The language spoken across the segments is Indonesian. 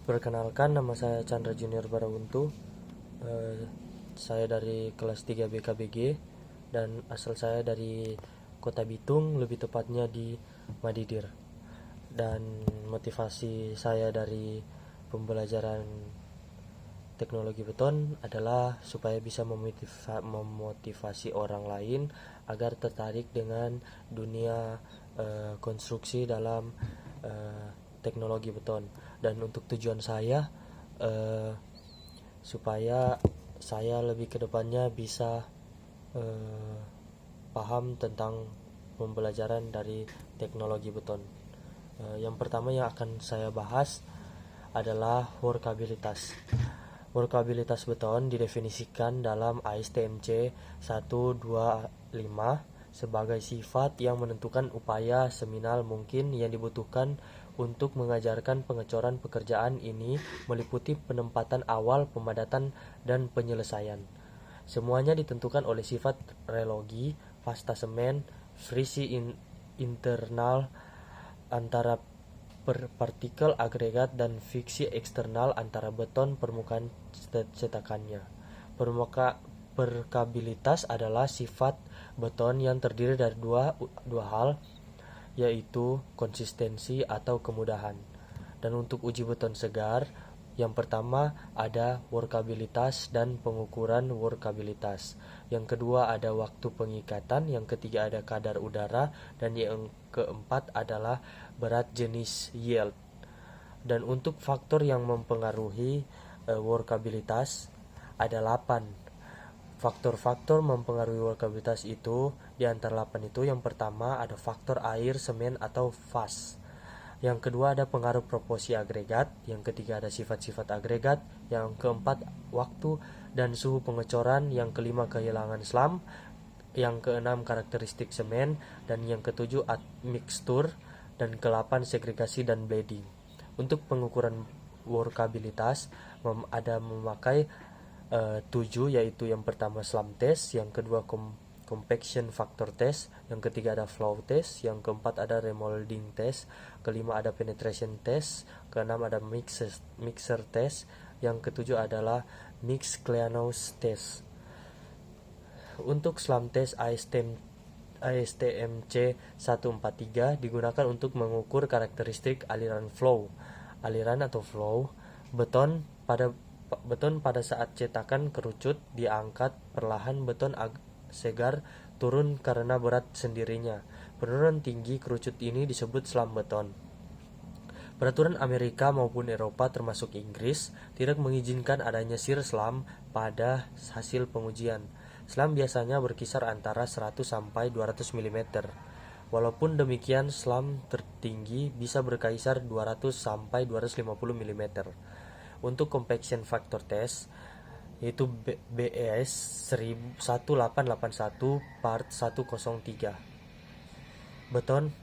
Perkenalkan, nama saya Chandra Junior Barawuntu. Saya dari kelas 3 BKBG dan asal saya dari Kota Bitung, lebih tepatnya di Madidir. Dan motivasi saya dari pembelajaran teknologi beton adalah supaya bisa memotivasi orang lain agar tertarik dengan dunia konstruksi dalam teknologi beton. Dan untuk tujuan saya supaya saya lebih kedepannya bisa paham tentang pembelajaran dari teknologi beton. Yang pertama yang akan saya bahas adalah workabilitas. Workabilitas beton didefinisikan dalam ASTMC 125 sebagai sifat yang menentukan upaya seminimal mungkin yang dibutuhkan untuk mengajarkan pengecoran pekerjaan. Ini meliputi penempatan awal, pemadatan, dan penyelesaian. Semuanya ditentukan oleh sifat relogi, pasta semen, frisi internal antara partikel agregat, dan friksi eksternal antara beton permukaan cetakannya. Permeabilitas adalah sifat beton yang terdiri dari dua hal, yaitu konsistensi atau kemudahan. Dan untuk uji beton segar, yang pertama ada workabilitas dan pengukuran workabilitas. Yang kedua ada waktu pengikatan, yang ketiga ada kadar udara, dan yang keempat adalah berat jenis yield. Dan untuk faktor yang mempengaruhi workabilitas ada 8. Faktor-faktor mempengaruhi workabilitas itu, di antara 8 itu, yang pertama ada faktor air, semen atau fas. Yang kedua ada pengaruh proporsi agregat, yang ketiga ada sifat-sifat agregat, yang keempat waktu dan suhu pengecoran, yang kelima kehilangan slam, yang keenam karakteristik semen, dan yang ketujuh mixtur, dan ke-8 segregasi dan bleeding. Untuk pengukuran workabilitas ada memakai 7, yaitu yang pertama slam test, yang kedua compaction factor test, yang ketiga ada flow test, yang keempat ada remolding test, kelima ada penetration test, keenam ada mixer test, yang ketujuh adalah mix Kleanous test. Untuk slam test ASTMC 143 digunakan untuk mengukur karakteristik aliran atau flow beton pada saat cetakan kerucut diangkat perlahan. Beton segar turun karena berat sendirinya. Penurunan tinggi kerucut ini disebut slam beton. Peraturan Amerika maupun Eropa termasuk Inggris tidak mengizinkan adanya shear slam pada hasil pengujian. Slam biasanya berkisar antara 100 sampai 200 mm. Walaupun demikian, slam tertinggi bisa berkisar 200 sampai 250 mm. Untuk compaction factor test yaitu BS 1881 part 103. Beton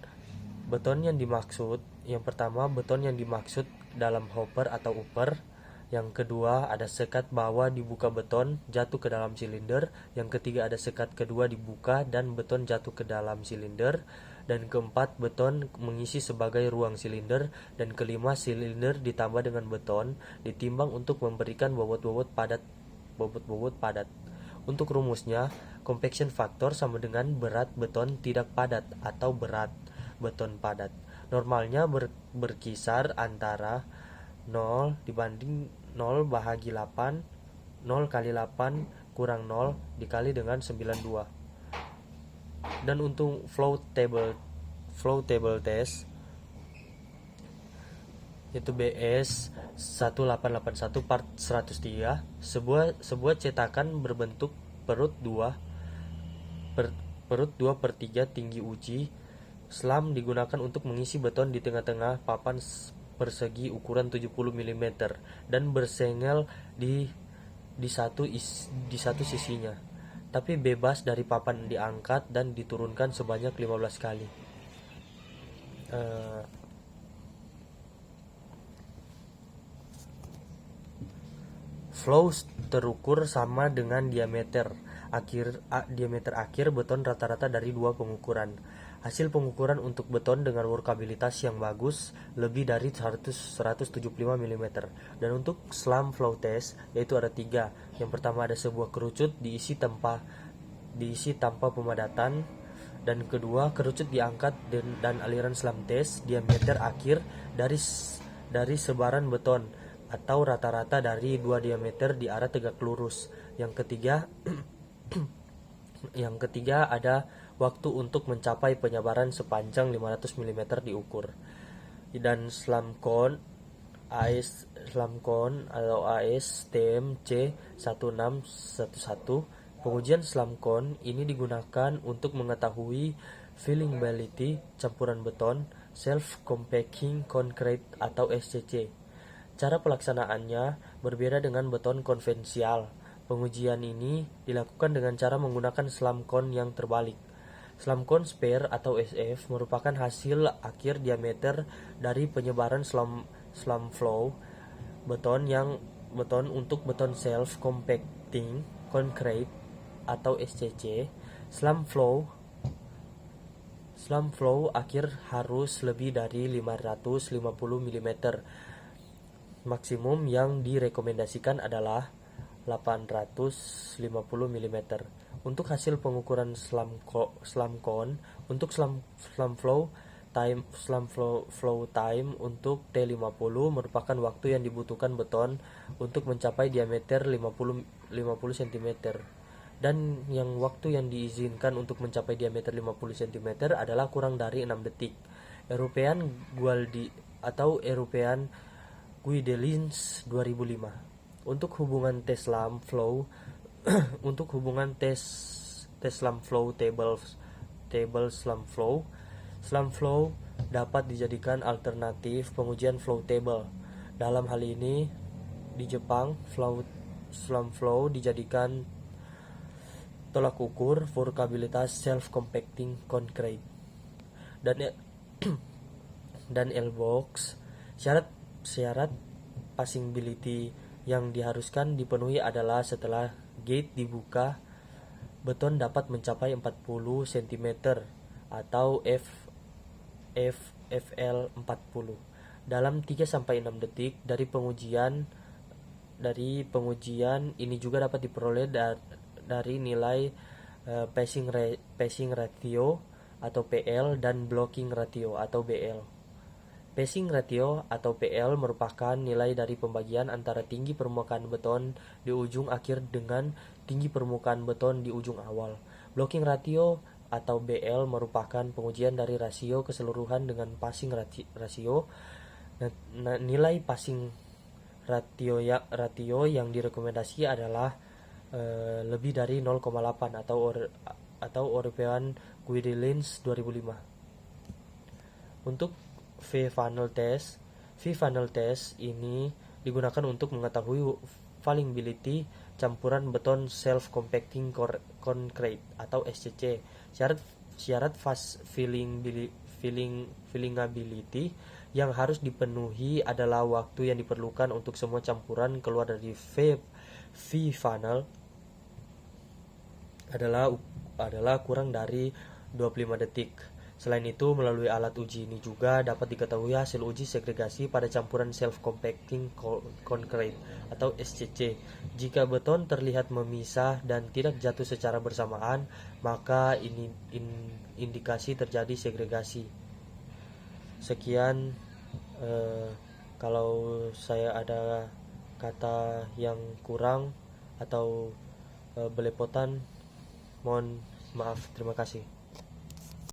yang dimaksud, yang pertama beton yang dimaksud dalam hopper atau upper. Yang kedua ada sekat bawah dibuka beton jatuh ke dalam silinder. Yang ketiga ada sekat kedua dibuka dan beton jatuh ke dalam silinder. Dan keempat beton mengisi sebagai ruang silinder. Dan kelima silinder ditambah dengan beton ditimbang untuk memberikan bobot-bobot padat. Untuk rumusnya, compaction factor sama dengan berat beton tidak padat atau berat beton padat. Normalnya berkisar antara 0 dibanding 0 bahagi 8, 0 kali 8 kurang 0 dikali dengan 92. Dan untuk flow table test yaitu BS 1881 part 103, sebuah cetakan berbentuk perut 2/3 tinggi uji. Slam digunakan untuk mengisi beton di tengah-tengah papan persegi ukuran 70 mm dan bersengel di satu sisinya, tapi bebas dari papan diangkat dan diturunkan sebanyak 15 kali. Flow terukur sama dengan diameter akhir beton rata-rata dari dua pengukuran. Hasil pengukuran untuk beton dengan workabilitas yang bagus lebih dari 175 mm. Dan untuk slump flow test, yaitu ada 3. Yang pertama ada sebuah kerucut diisi tanpa pemadatan, dan kedua kerucut diangkat dan aliran slump test diameter akhir dari sebaran beton atau rata-rata dari 2 diameter di arah tegak lurus. Yang ketiga ada waktu untuk mencapai penyebaran sepanjang 500 mm diukur. Dan slump cone atau AS TMC 1611. Pengujian slump cone ini digunakan untuk mengetahui fillingability campuran beton self compacting concrete atau SCC. Cara pelaksanaannya berbeda dengan beton konvensional. Pengujian ini dilakukan dengan cara menggunakan slump cone yang terbalik. Slump cone spare atau SF merupakan hasil akhir diameter dari penyebaran slump flow beton untuk beton self compacting concrete atau SCC. Slump flow akhir harus lebih dari 550 mm. Maksimum yang direkomendasikan adalah 850 mm. Untuk hasil pengukuran slump cone untuk slump flow time untuk T50 merupakan waktu yang dibutuhkan beton untuk mencapai diameter 50 cm. Dan yang waktu yang diizinkan untuk mencapai diameter 50 cm adalah kurang dari 6 detik. European Guidelines 2005. Untuk hubungan tes slump flow slump flow table slump flow dapat dijadikan alternatif pengujian flow table. Dalam hal ini di Jepang, slump flow dijadikan tolak ukur workabilitas self compacting concrete. Dan L-box. Syarat passingability yang diharuskan dipenuhi adalah setelah gate dibuka, beton dapat mencapai 40 cm atau FL 40 dalam 3-6 detik. Dari pengujian ini juga dapat diperoleh dari nilai passing ratio atau PL dan blocking ratio atau BL. Passing ratio atau PL merupakan nilai dari pembagian antara tinggi permukaan beton di ujung akhir dengan tinggi permukaan beton di ujung awal. Blocking ratio atau BL merupakan pengujian dari rasio keseluruhan dengan passing ratio. Nilai passing ratio yang direkomendasi adalah lebih dari 0,8 atau European Guidelines 2005. Untuk V-funnel test ini digunakan untuk mengetahui fillingability campuran beton self compacting concrete atau SCC. Syarat fast fillingability yang harus dipenuhi adalah waktu yang diperlukan untuk semua campuran keluar dari V-funnel adalah kurang dari 25 detik. Selain itu, melalui alat uji ini juga dapat diketahui hasil uji segregasi pada campuran self-compacting concrete atau SCC. Jika beton terlihat memisah dan tidak jatuh secara bersamaan, maka ini indikasi terjadi segregasi. Sekian, kalau saya ada kata yang kurang atau belepotan, mohon maaf. Terima kasih.